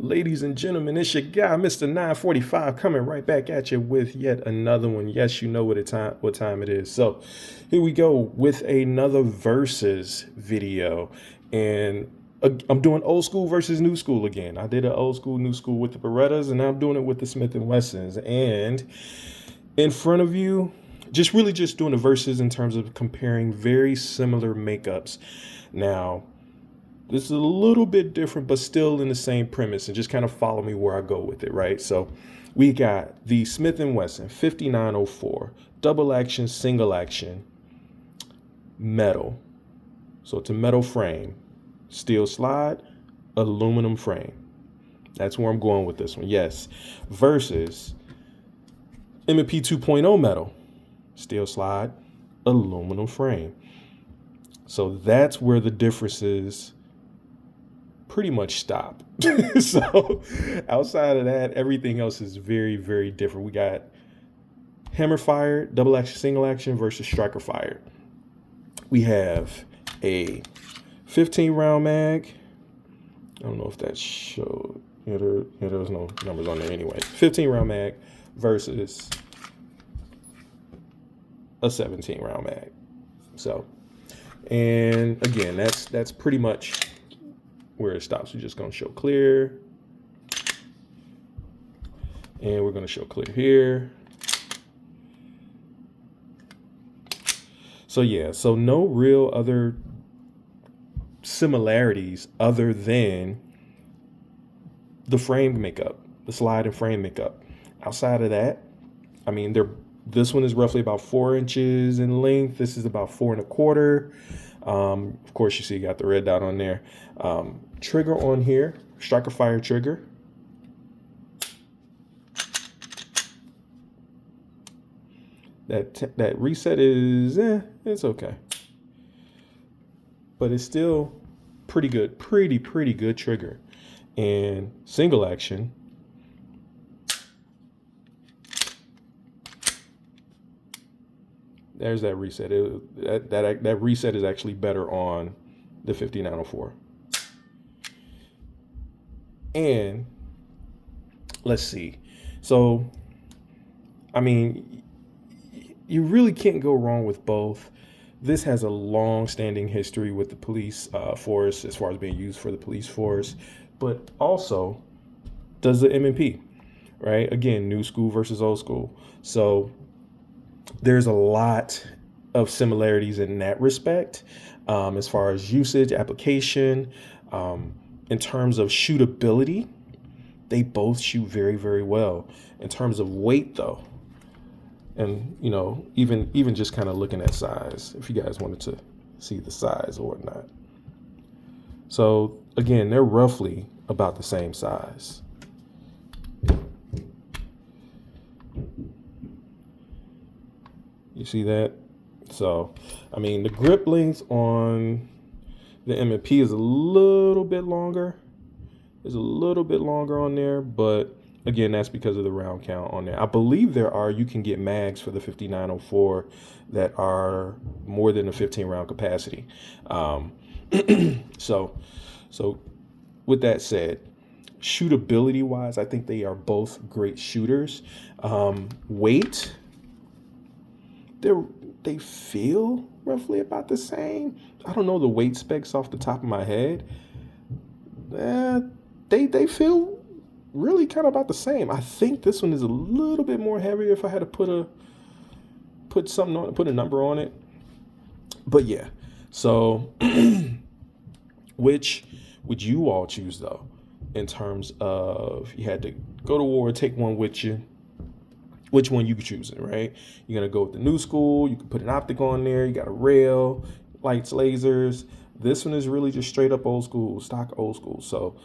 Ladies and gentlemen, it's your guy, Mr. 945, coming right back at you with yet another one. Yes, you know what time it is. So here we go with another versus video. And I'm doing old school versus new school again. I did an old school, new school with the Berettas, and now I'm doing it with the Smith & Wessons. And in front of you, just doing the verses in terms of comparing very similar makeups. Now, this is a little bit different, but still in the same premise, and just kind of follow me where I go with it, right? So we got the Smith & Wesson 5904, double action, single action, metal. So it's a metal frame, steel slide, aluminum frame. That's where I'm going with this one, yes. Versus M&P 2.0 metal, steel slide, aluminum frame. So that's where the differences pretty much stop. So outside of that, everything else is very, very different. We got hammer fired, double action, single action versus striker fired. We have a 15 round mag. I don't know if that showed. There was no numbers on there anyway. 15 round mag versus a 17 round mag. So, and again, that's pretty much where it stops. We're just going to show clear, and we're going to show clear here. So yeah, so no real other similarities other than the frame makeup, the slide and frame makeup. Outside of that, I mean, this one is roughly about 4 inches in length. This is about 4 1/4. Of course, you see you got the red dot on there. Trigger on here, striker fire trigger. That reset is, it's okay. But it's still pretty good, pretty good trigger. And single action, there's that reset. That reset is actually better on the 5904. And let's see. So, I mean, you really can't go wrong with both. This has a long-standing history with the police force as far as being used for the police force, but also does the M&P, right? Again, new school versus old school. So there's a lot of similarities in that respect, as far as usage, application. In terms of shootability, they both shoot very, very well. In terms of weight, though, and even just kind of looking at size, if you guys wanted to see the size or whatnot. So again, they're roughly about the same size. You see that? So, I mean, the grip length on the M&P is a little bit longer. There's a little bit longer on there, but again, that's because of the round count on there. I believe you can get mags for the 5904 that are more than a 15 round capacity. So with that said, shootability wise, I think they are both great shooters. Weight, they feel roughly about the same. I don't know the weight specs off the top of my head. They feel really kind of about the same. I think this one is a little bit more heavier if I had to put a number on it. But yeah. So which would you all choose though, in terms of you had to go to war, take one with you? Which one you choosing, right? You're going to go with the new school. You can put an optic on there. You got a rail, lights, lasers. This one is really just straight up old school, stock old school. So,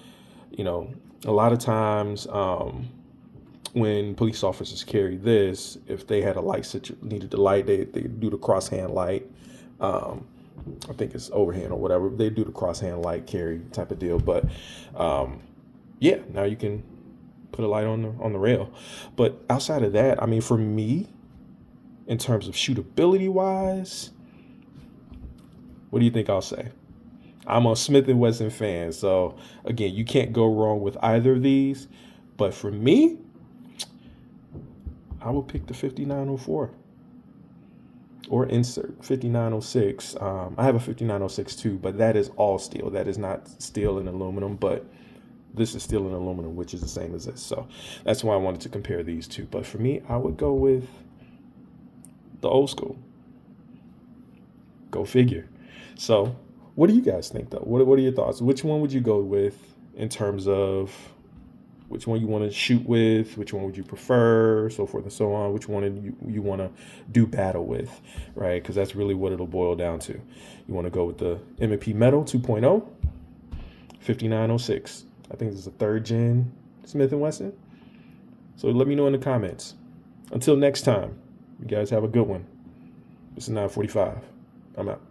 a lot of times when police officers carry this, if they had a light needed the light, they do the crosshand light. I think it's overhand or whatever. They do the crosshand light carry type of deal. But yeah, now you can put a light on the rail. But outside of that, I mean, for me, in terms of shootability wise, what do you think I'll say? I'm a Smith and Wesson fan. So again, you can't go wrong with either of these. But for me, I would pick the 5904 or insert 5906. I have a 5906 too, but that is all steel. That is not steel and aluminum, but this is steel and aluminum, which is the same as this. So that's why I wanted to compare these two. But for me, I would go with the old school. Go figure. So what do you guys think though? What are your thoughts? Which one would you go with in terms of which one you want to shoot with, which one would you prefer, so forth and so on, which one you want to do battle with, right? Because that's really what it'll boil down to. You want to go with the M&P Metal 2.0, 5906. I think this is a 3rd gen Smith & Wesson. So let me know in the comments. Until next time, you guys have a good one. This is 945. I'm out.